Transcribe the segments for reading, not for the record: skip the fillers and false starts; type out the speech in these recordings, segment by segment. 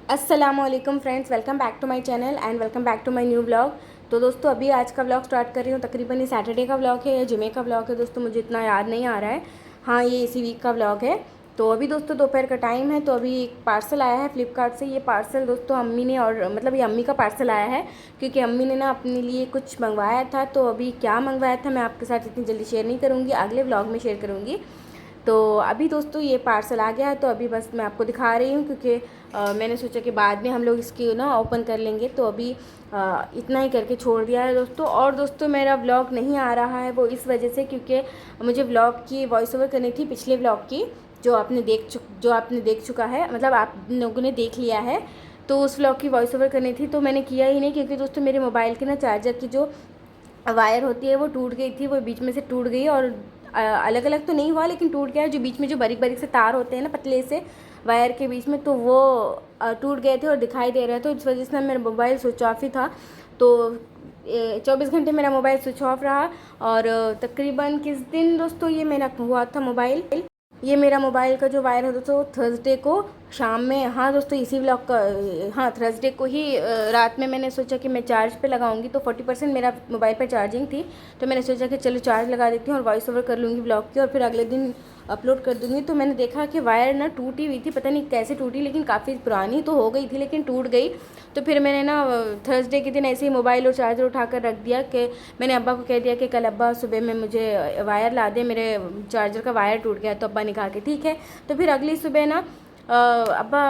अस्सलामुअलैकुम friends, welcome back to my channel and welcome back to my new vlog. तो दोस्तों अभी आज का व्लॉग स्टार्ट कर रही हूँ। तकरीबन ये सैटरडे का व्लॉग है या जुमे का व्लॉग है दोस्तों, मुझे इतना याद नहीं आ रहा है। हाँ, ये इसी वीक का व्लॉग है। तो अभी दोस्तों दोपहर का टाइम है, तो अभी एक पार्सल आया है फ्लिपकार्ट से। ये पार्सल दोस्तों अम्मी ने, और मतलब ये अम्मी का पार्सल आया है क्योंकि अम्मी ने ना अपने लिए कुछ मंगवाया था। तो अभी क्या मंगवाया था मैं आपके साथ इतनी जल्दी शेयर नहीं करूँगी, अगले व्लॉग में शेयर करूँगी। तो अभी दोस्तों ये पार्सल आ गया है, तो अभी बस मैं आपको दिखा रही हूँ क्योंकि मैंने सोचा कि बाद में हम लोग इसकी ना ओपन कर लेंगे। तो अभी इतना ही करके छोड़ दिया है दोस्तों। और दोस्तों मेरा व्लॉग नहीं आ रहा है वो इस वजह से क्योंकि मुझे व्लॉग की वॉइस ओवर करनी थी, पिछले व्लॉग की जो आपने देख चुका है, मतलब आप लोगों ने देख लिया है। तो उस व्लॉग की वॉइस ओवर करनी थी, तो मैंने किया ही नहीं क्योंकि दोस्तों मेरे मोबाइल के ना चार्जर की जो वायर होती है वो टूट गई थी। वो बीच में से टूट गई और अलग अलग तो नहीं हुआ लेकिन टूट गया। जो बीच में जो बारीक बारीक से तार होते हैं ना पतले से वायर के बीच में, तो वो टूट गए थे और दिखाई दे रहे थे। इस वजह से मेरा मोबाइल स्विच ऑफ ही था। तो 24 घंटे मेरा मोबाइल स्विच ऑफ रहा। और तकरीबन किस दिन दोस्तों ये मेरा हुआ था मोबाइल, ये मेरा मोबाइल का जो वायर है दोस्तों थर्सडे को शाम में, हाँ दोस्तों इसी व्लॉग का, हाँ थर्सडे को ही रात में मैंने सोचा कि मैं चार्ज पे लगाऊंगी। तो 40% मेरा मोबाइल पर चार्जिंग थी, तो मैंने सोचा कि चलो चार्ज लगा देती हूँ और वॉइस ओवर कर लूँगी व्लॉग की और फिर अगले दिन अपलोड कर दूँगी। तो मैंने देखा कि वायर ना टूटी हुई थी, पता नहीं कैसे टूटी, लेकिन काफ़ी पुरानी तो हो गई थी लेकिन टूट गई। तो फिर मैंने ना थर्सडे के दिन ऐसे ही मोबाइल और चार्जर उठा कर रख दिया कि मैंने अब्बा को कह दिया कि कल अब्बा सुबह में मुझे वायर ला दे, मेरे चार्जर का वायर टूट गया। तो अब्बा ने कहा कि ठीक है। तो फिर अगली सुबह ना अब्बा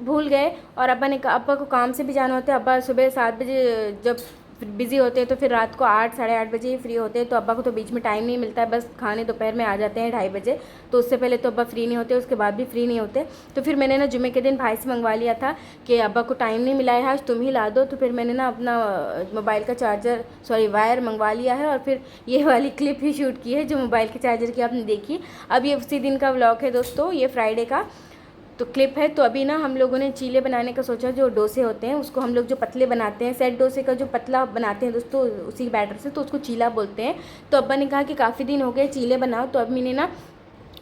भूल गए और अब्बा को काम से भी जाना होता है। अब्बा सुबह 7 बजे जब बिज़ी होते हैं तो फिर रात को 8 साढ़े 8 बजे ही फ्री होते हैं। तो अब्बा को तो बीच में टाइम नहीं मिलता है, बस खाने दोपहर में आ जाते हैं 2:30 बजे। तो उससे पहले तो अब्बा फ्री नहीं होते, उसके बाद भी फ्री नहीं होते। तो फिर मैंने ना जुमे के दिन भाई से मंगवा लिया था कि अब्बा को टाइम नहीं मिला है आज, तुम ही ला दो। तो फिर मैंने ना अपना मोबाइल का चार्जर वायर मंगवा लिया है और फिर ये वाली क्लिप ही शूट की है जो मोबाइल के चार्जर की आपने देखी। अब ये उसी दिन का व्लॉग है दोस्तों, ये फ्राइडे का तो क्लिप है। तो अभी ना हम लोगों ने चीले बनाने का सोचा। जो डोसे होते हैं उसको हम लोग जो पतले बनाते हैं, सेट डोसे का जो पतला बनाते हैं दोस्तों उसी बैटर से, तो उसको चीला बोलते हैं। तो अब्बा ने कहा कि काफ़ी दिन हो गए चीले बनाओ। तो अब मैंने ना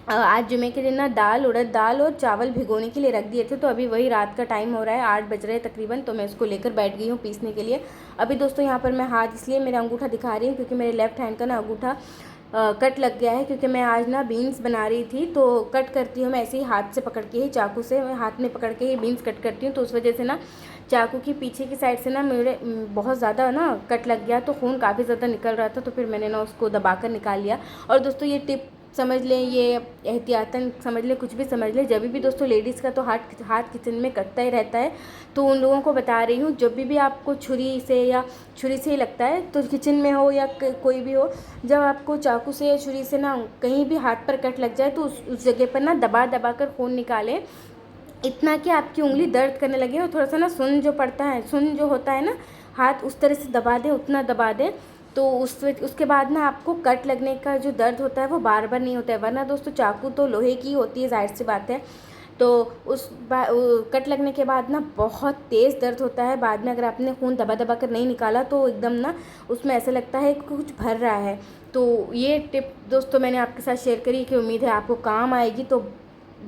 आज जुमे के दिन ना उड़द दाल और चावल भिगोने के लिए रख दिए थे। तो अभी वही रात का टाइम हो रहा है, 8 बज रहे हैं तकरीबन। तो मैं उसको लेकर बैठ गई हूँ पीसने के लिए। अभी दोस्तों यहाँ पर मैं हाथ इसलिए मेरा अंगूठा दिखा रही हूँ क्योंकि मेरे लेफ्ट हैंड का ना अंगूठा कट लग गया है। क्योंकि मैं आज ना बीन्स बना रही थी, तो कट करती हूँ मैं ऐसे ही हाथ से पकड़ के ही, चाकू से मैं हाथ में पकड़ के ही बीन्स कट करती हूँ। तो उस वजह से ना चाकू की पीछे की साइड से ना मेरे बहुत ज़्यादा ना कट लग गया, तो खून काफ़ी ज़्यादा निकल रहा था। तो फिर मैंने ना उसको दबाकर निकाल लिया। और दोस्तों ये टिप समझ लें, ये एहतियातन समझ लें, कुछ भी समझ लें, जब भी दोस्तों लेडीज़ का तो हाथ किचन में कटता ही रहता है। तो उन लोगों को बता रही हूँ, जब भी आपको छुरी से ही लगता है, तो किचन में हो या कोई भी हो, जब आपको चाकू से या छुरी से ना कहीं भी हाथ पर कट लग जाए तो उस जगह पर ना दबा दबा कर खून निकालें, इतना कि आपकी उंगली दर्द करने लगे और थोड़ा सा ना सुन जो पड़ता है, सुन जो होता है ना, हाथ उस तरह से दबा दें, उतना दबा दें। तो उसके बाद ना आपको कट लगने का जो दर्द होता है वो बार बार नहीं होता है। वरना दोस्तों चाकू तो लोहे की होती है, जाहिर सी बात है। तो कट लगने के बाद ना बहुत तेज़ दर्द होता है। बाद में अगर आपने खून दबा दबा कर नहीं निकाला तो एकदम ना उसमें ऐसा लगता है कि कुछ भर रहा है। तो ये टिप दोस्तों मैंने आपके साथ शेयर करी कि उम्मीद है आपको काम आएगी, तो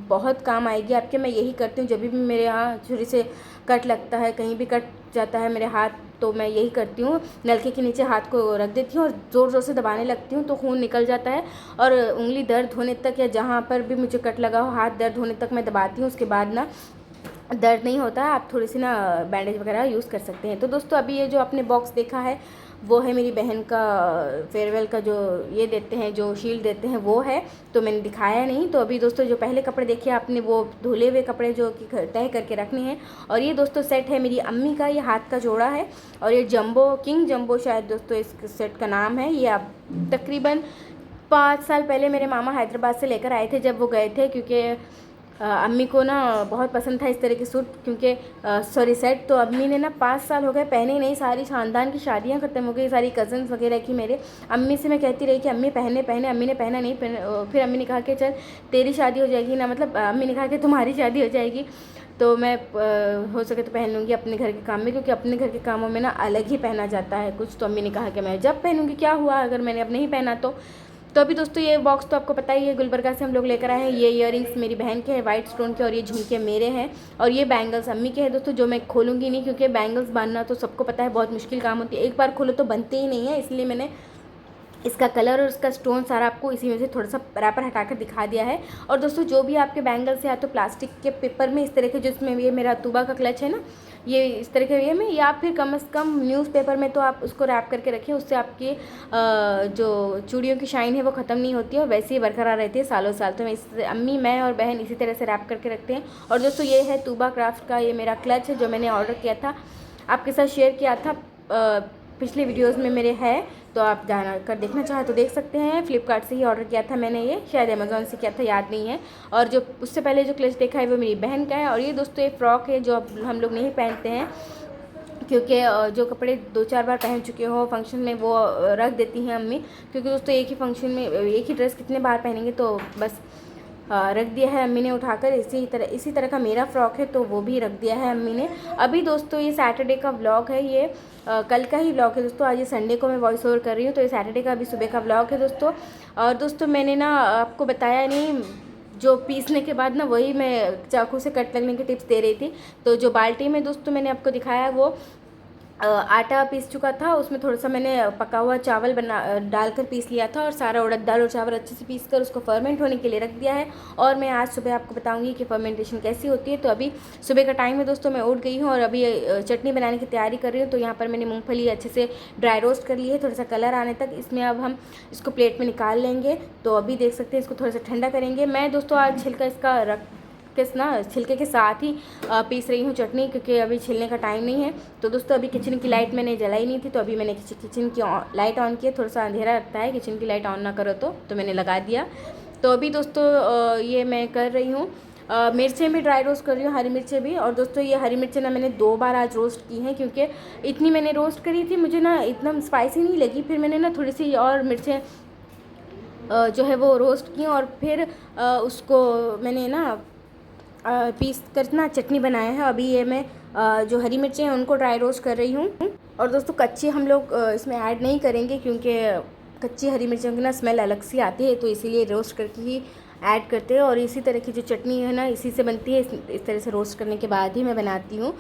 बहुत काम आएगी आपके। मैं यही करती हूँ, जब भी मेरे यहाँ छुरी से कट लगता है, कहीं भी कट जाता है मेरे हाथ, तो मैं यही करती हूँ, नलके के नीचे हाथ को रख देती हूँ और ज़ोर ज़ोर से दबाने लगती हूँ, तो खून निकल जाता है। और उंगली दर्द होने तक या जहाँ पर भी मुझे कट लगा हो हाथ दर्द होने तक मैं दबाती हूँ। उसके बाद ना दर्द नहीं होता है, आप थोड़ी सी ना बैंडेज वगैरह यूज़ कर सकते हैं। तो दोस्तों अभी ये जो आपने बॉक्स देखा है वो है मेरी बहन का फेयरवेल का, जो ये देते हैं, जो शील्ड देते हैं वो है। तो मैंने दिखाया नहीं। तो अभी दोस्तों जो पहले कपड़े देखे आपने वो धुले हुए कपड़े जो कि तय करके रखने हैं। और ये दोस्तों सेट है मेरी अम्मी का, ये हाथ का जोड़ा है और ये किंग जंबो शायद दोस्तों इस सेट का नाम है। ये अब तकरीबन 5 साल पहले मेरे मामा हैदराबाद से लेकर आए थे जब वो गए थे, क्योंकि अम्मी को ना बहुत पसंद था इस तरह के सूट, क्योंकि सेट। तो अम्मी ने ना 5 साल हो गए पहने ही नहीं, सारी ख़ानदान की शादियां ख़त्म हो गई, सारी कज़न्स वगैरह की मेरे। अम्मी से मैं कहती रही कि अम्मी पहने, अम्मी ने पहना नहीं। फिर अम्मी ने कहा कि चल तेरी शादी हो जाएगी ना, मतलब अम्मी ने कहा कि तुम्हारी शादी हो जाएगी तो मैं हो सके तो पहन लूँगी अपने घर के काम में, क्योंकि अपने घर के कामों में ना अलग ही पहना जाता है कुछ। तो अम्मी ने कहा कि मैं जब पहनूँगी, क्या हुआ अगर मैंने अब नहीं पहना तो। तो अभी दोस्तों ये बॉक्स तो आपको पता ही है, गुलबर्गा से हम लोग लेकर आए हैं। ये इयररिंग्स मेरी बहन के हैं वाइट स्टोन के, और ये झुमके मेरे हैं, और ये बैंगल्स अम्मी के हैं दोस्तों, जो मैं खोलूँगी नहीं, क्योंकि बैंगल्स बांधना तो सबको पता है बहुत मुश्किल काम होती है, एक बार खोलो तो बनते ही नहीं है। इसलिए मैंने इसका कलर और इसका स्टोन सारा आपको इसी में से थोड़ा सा रैपर हटाकर दिखा दिया है। और दोस्तों जो भी आपके बैंगल्स या तो प्लास्टिक के पेपर में इस तरह के, जिसमें ये मेरा तुबा का क्लच है ना, ये इस तरह के वे में, या फिर कम से कम न्यूज़पेपर में तो आप उसको रैप करके रखें, उससे आपकी जो चूड़ियों की शाइन है वो ख़त्म नहीं होती है और वैसे ही बरकरार रहती है सालों साल। तो अम्मी, मैं और बहन इसी तरह से रैप करके रखते हैं। और दोस्तों ये है तुबा क्राफ्ट का ये मेरा क्लच है, जो मैंने ऑर्डर किया था, आपके साथ शेयर किया था पिछले वीडियोज़ में मेरे है, तो आप जाना कर देखना चाहे तो देख सकते हैं। फ्लिपकार्ट से ही ऑर्डर किया था मैंने, ये शायद अमेज़ॉन से किया था, याद नहीं है। और जो उससे पहले जो क्लच देखा है वो मेरी बहन का है। और ये दोस्तों एक फ़्रॉक है जो अब हम लोग नहीं पहनते हैं, क्योंकि जो कपड़े 2-4 बार पहन चुके हो फंक्शन में वो रख देती हैं अम्मी, क्योंकि दोस्तों एक ही फंक्शन में एक ही ड्रेस कितने बार पहनेंगे, तो बस रख दिया है अम्मी ने उठाकर। इसी तरह का मेरा फ़्रॉक है, तो वो भी रख दिया है अम्मी ने। अभी दोस्तों ये सैटरडे का व्लॉग है, ये कल का ही व्लॉग है दोस्तों। आज ये संडे को मैं वॉइस ओवर कर रही हूँ, तो ये सैटरडे का अभी सुबह का व्लॉग है दोस्तों। और दोस्तों मैंने ना आपको बताया नहीं, जो पीसने के बाद ना वही मैं चाकू से कट लगने के टिप्स दे रही थी। तो जो बाल्टी में दोस्तों मैंने आपको दिखाया वो आटा पीस चुका था, उसमें थोड़ा सा मैंने पका हुआ चावल डालकर पीस लिया था, और सारा उड़द दाल और चावल अच्छे से पीस कर उसको फर्मेंट होने के लिए रख दिया है। और मैं आज सुबह आपको बताऊंगी कि फर्मेंटेशन कैसी होती है। तो अभी सुबह का टाइम है दोस्तों, मैं उठ गई हूँ और अभी चटनी बनाने की तैयारी कर रही हूँ। तो यहाँ पर मैंने मूँगफली अच्छे से ड्राई रोस्ट कर ली है, थोड़ा सा कलर आने तक। इसमें अब हम इसको प्लेट में निकाल लेंगे। तो अभी देख सकते हैं, इसको थोड़ा सा ठंडा करेंगे। मैं दोस्तों आज छिलका इसका रख ना छिलके के साथ ही पीस रही हूँ चटनी, क्योंकि अभी छिलने का टाइम नहीं है। तो दोस्तों अभी किचन की लाइट मैंने जलाई नहीं थी, तो अभी मैंने किचन की लाइट ऑन की है। थोड़ा सा अंधेरा लगता है किचन की लाइट ऑन ना करो तो मैंने लगा दिया। तो अभी दोस्तों ये मैं कर रही हूँ, मिर्चें भी ड्राई रोस्ट कर रही हूँ, हरी मिर्चें भी। और दोस्तों ये हरी मिर्चें ना मैंने 2 बार आज रोस्ट की हैं, क्योंकि इतनी मैंने रोस्ट करी थी, मुझे ना इतना स्पाइसी नहीं लगी। फिर मैंने ना थोड़ी सी और मिर्चें जो है वो रोस्ट की, और फिर उसको मैंने ना पीस कर ना चटनी बनाया है। अभी ये मैं जो हरी मिर्चें हैं उनको ड्राई रोस्ट कर रही हूँ। और दोस्तों कच्ची हम लोग इसमें ऐड नहीं करेंगे, क्योंकि कच्ची हरी मिर्चों की ना स्मेल अलग सी आती है, तो इसीलिए रोस्ट करके ही ऐड करते हैं। और इसी तरह की जो चटनी है ना इसी से बनती है, इस तरह से रोस्ट करने के बाद ही मैं बनाती हूँ।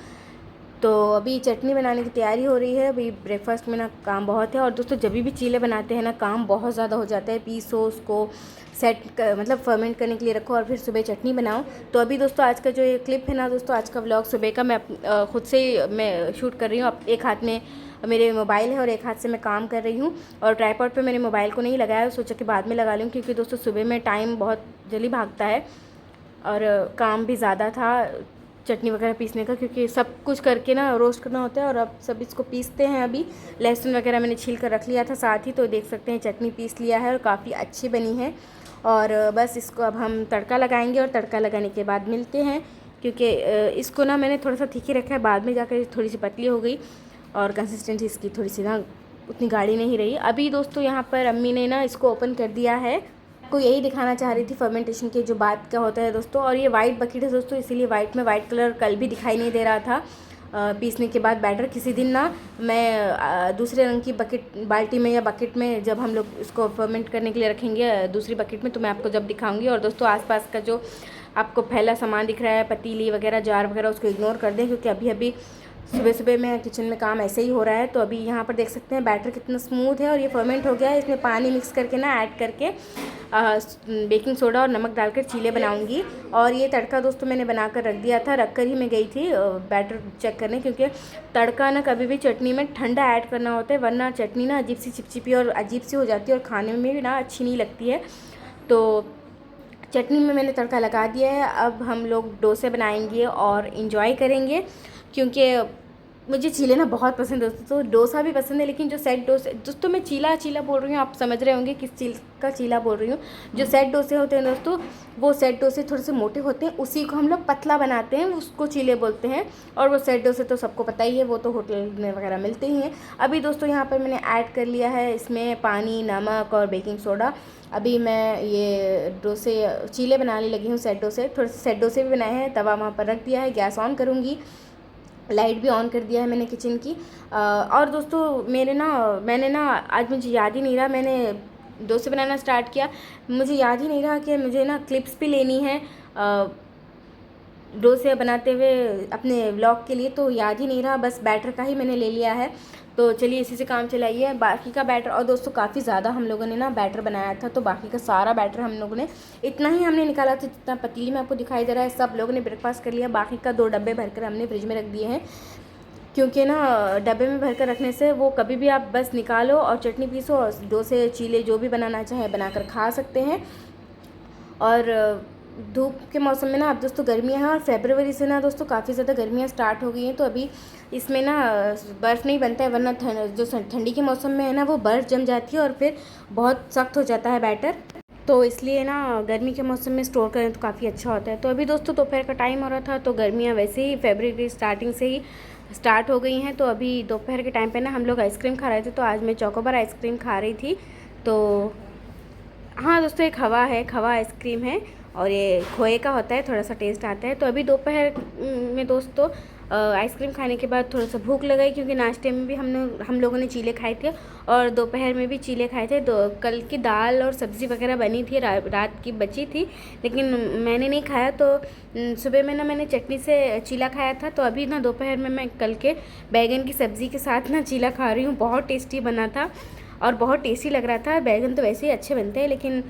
तो अभी चटनी बनाने की तैयारी हो रही है। अभी ब्रेकफास्ट में ना काम बहुत है। और दोस्तों जब भी चीले बनाते हैं ना काम बहुत ज़्यादा हो जाता है। पीसो उसको मतलब फर्मेंट करने के लिए रखो, और फिर सुबह चटनी बनाओ। तो अभी दोस्तों आज का जो ये क्लिप है ना दोस्तों, आज का व्लॉग सुबह का मैं खुद से मैं शूट कर रही हूँ। एक हाथ में मेरे मोबाइल है और एक हाथ से मैं काम कर रही हूँ। और ट्राइपॉड पे मैंने मोबाइल को नहीं लगाया, सोचा कि बाद में लगा लूँ, क्योंकि दोस्तों सुबह में टाइम बहुत जल्दी भागता है और काम भी ज़्यादा था चटनी वगैरह पीसने का, क्योंकि सब कुछ करके ना रोस्ट करना होता है। और अब सब इसको पीसते हैं। अभी लहसुन वगैरह मैंने छील कर रख लिया था साथ ही, तो देख सकते हैं चटनी पीस लिया है और काफ़ी अच्छी बनी है। और बस इसको अब हम तड़का लगाएंगे, और तड़का लगाने के बाद मिलते हैं, क्योंकि इसको ना मैंने थोड़ा सा तीखी रखा है, बाद में जाकर थोड़ी सी पतली हो गई और कंसिस्टेंसी इसकी थोड़ी सी ना उतनी गाढ़ी नहीं रही। अभी दोस्तों यहाँ पर अम्मी ने ना इसको ओपन कर दिया है, को यही दिखाना चाह रही थी फर्मेंटेशन के जो बात का होता है दोस्तों। और ये वाइट बकेट है दोस्तों, इसीलिए वाइट कलर कल भी दिखाई नहीं दे रहा था पीसने के बाद बैटर। किसी दिन ना मैं दूसरे रंग की बाल्टी में या बकेट में जब हम लोग इसको फर्मेंट करने के लिए रखेंगे दूसरी बकेट में, तो मैं आपको जब दिखाऊंगी। और दोस्तों आसपास का जो आपको फैला सामान दिख रहा है, पतीली वगैरह जार वगैरह, उसको इग्नोर कर दें, क्योंकि अभी सुबह सुबह में किचन में काम ऐसे ही हो रहा है। तो अभी यहाँ पर देख सकते हैं बैटर कितना स्मूथ है और ये फर्मेंट हो गया है। इसमें पानी मिक्स करके ना ऐड करके बेकिंग सोडा और नमक डालकर चीले बनाऊंगी। और ये तड़का दोस्तों मैंने बनाकर रख दिया था, रख कर ही मैं गई थी बैटर चेक करने, क्योंकि तड़का ना कभी भी चटनी में ठंडा ऐड करना होता है, वरना चटनी ना अजीब सी चिपचिपी और अजीब सी हो जाती है और खाने में भी ना अच्छी नहीं लगती है। तो चटनी में मैंने तड़का लगा दिया है। अब हम लोग डोसे बनाएंगे और इन्जॉय करेंगे, क्योंकि मुझे चीले ना बहुत पसंद है दोस्तों। तो डोसा भी पसंद है, लेकिन जो सेट डोसे दोस्तों, मैं चीला बोल रही हूँ, आप समझ रहे होंगे किस चीज़ का चीला बोल रही हूँ। जो सेट डोसे होते हैं दोस्तों, वो सेट डोसे थोड़े से मोटे होते हैं, उसी को हम लोग पतला बनाते हैं, उसको चीले बोलते हैं। और वो सेट डोसे तो सबको पता ही है, वो तो होटल में वगैरह मिलते ही हैं। अभी दोस्तों यहाँ पर मैंने ऐड कर लिया है इसमें पानी, नमक और बेकिंग सोडा। अभी मैं ये डोसे चीले बनाने लगी हूँ, सेट डोसे। थोड़े से सेट डोसे भी बनाए हैं, तवा वहाँ पर रख दिया है, गैस ऑन करूँगी, लाइट भी ऑन कर दिया है मैंने किचन की। और दोस्तों मैंने ना आज मुझे याद ही नहीं रहा, मैंने डोसे बनाना स्टार्ट किया। मुझे याद ही नहीं रहा कि मुझे ना क्लिप्स भी लेनी है डोसे बनाते हुए अपने व्लॉग के लिए, तो याद ही नहीं रहा, बस बैटर का ही मैंने ले लिया है। तो चलिए इसी से काम चलाइए। बाकी का बैटर, और दोस्तों काफ़ी ज़्यादा हम लोगों ने ना बैटर बनाया था, तो बाकी का सारा बैटर हम लोगों ने इतना ही हमने निकाला था जितना पतीली में आपको दिखाई दे रहा है। सब लोगों ने ब्रेकफास्ट कर लिया। बाकी का 2 डब्बे भरकर हमने फ्रिज में रख दिए हैं, क्योंकि ना डब्बे में भरकर रखने से वो कभी भी आप बस निकालो और चटनी पीसो और डोसे चीले जो भी बनाना चाहे बनाकर खा सकते हैं। और धूप के मौसम में ना अब दोस्तों गर्मियाँ हैं, और फरवरी से ना दोस्तों काफ़ी ज़्यादा गर्मियाँ स्टार्ट हो गई हैं। तो अभी इसमें ना बर्फ़ नहीं बनता है, वरना जो ठंडी के मौसम में है ना वो बर्फ़ जम जाती है और फिर बहुत सख्त हो जाता है बैटर। तो इसलिए ना गर्मी के मौसम में स्टोर करें तो काफ़ी अच्छा होता है। तो अभी दोस्तों दोपहर का टाइम हो रहा था, तो गर्मियाँ वैसे ही फरवरी स्टार्टिंग से ही स्टार्ट हो गई हैं। तो अभी दोपहर के टाइम पे ना हम लोग आइसक्रीम खा रहे थे, तो आज मैं चोकोबार आइसक्रीम खा रही थी। तो हाँ दोस्तों, एक खवा आइसक्रीम है, और ये खोए का होता है, थोड़ा सा टेस्ट आता है। तो अभी दोपहर में दोस्तों आइसक्रीम खाने के बाद थोड़ा सा भूख लगाई, क्योंकि नाश्ते में भी हम लोगों ने चीले खाए थे और दोपहर में भी चीले खाए थे। तो कल की दाल और सब्ज़ी वगैरह बनी थी, रात की बची थी, लेकिन मैंने नहीं खाया। तो सुबह में ना मैंने चटनी से चीला खाया था, तो अभी ना दोपहर में मैं कल के बैगन की सब्ज़ी के साथ ना चीला खा रही हूँ। बहुत टेस्टी बना था और बहुत टेस्टी लग रहा था। बैगन तो वैसे ही अच्छे बनते हैं, लेकिन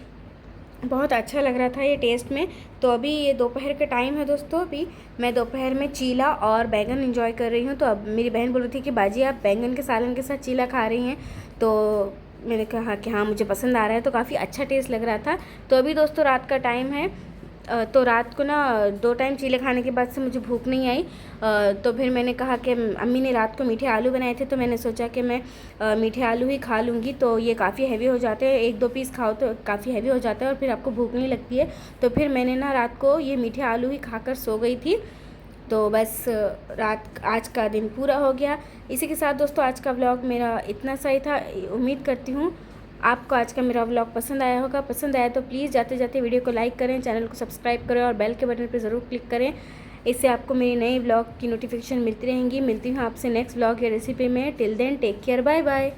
बहुत अच्छा लग रहा था ये टेस्ट में। तो अभी ये दोपहर का टाइम है दोस्तों, अभी मैं दोपहर में चीला और बैंगन एंजॉय कर रही हूँ। तो अब मेरी बहन बोल रही थी कि बाजी आप बैंगन के सालन के साथ चीला खा रही हैं, तो मैंने कहा कि हाँ मुझे पसंद आ रहा है, तो काफ़ी अच्छा टेस्ट लग रहा था। तो अभी दोस्तों रात का टाइम है, तो रात को ना 2 टाइम चीले खाने के बाद से मुझे भूख नहीं आई। तो फिर मैंने कहा कि अम्मी ने रात को मीठे आलू बनाए थे, तो मैंने सोचा कि मैं मीठे आलू ही खा लूँगी। तो ये काफ़ी हैवी हो जाते हैं, 1-2 पीस खाओ तो काफ़ी हैवी हो जाता है और फिर आपको भूख नहीं लगती है। तो फिर मैंने ना रात को ये मीठे आलू ही खाकर सो गई थी। तो बस आज का दिन पूरा हो गया। इसी के साथ दोस्तों आज का व्लॉग मेरा इतना सही था। उम्मीद करती हूँ आपको आज का मेरा व्लॉग पसंद आया होगा। पसंद आया तो प्लीज़ जाते जाते वीडियो को लाइक करें, चैनल को सब्सक्राइब करें और बेल के बटन पर ज़रूर क्लिक करें। इससे आपको मेरी नई व्लॉग की नोटिफिकेशन मिलती रहेंगी। मिलती हूँ आपसे नेक्स्ट व्लॉग या रेसिपी में। Till then take care, bye bye.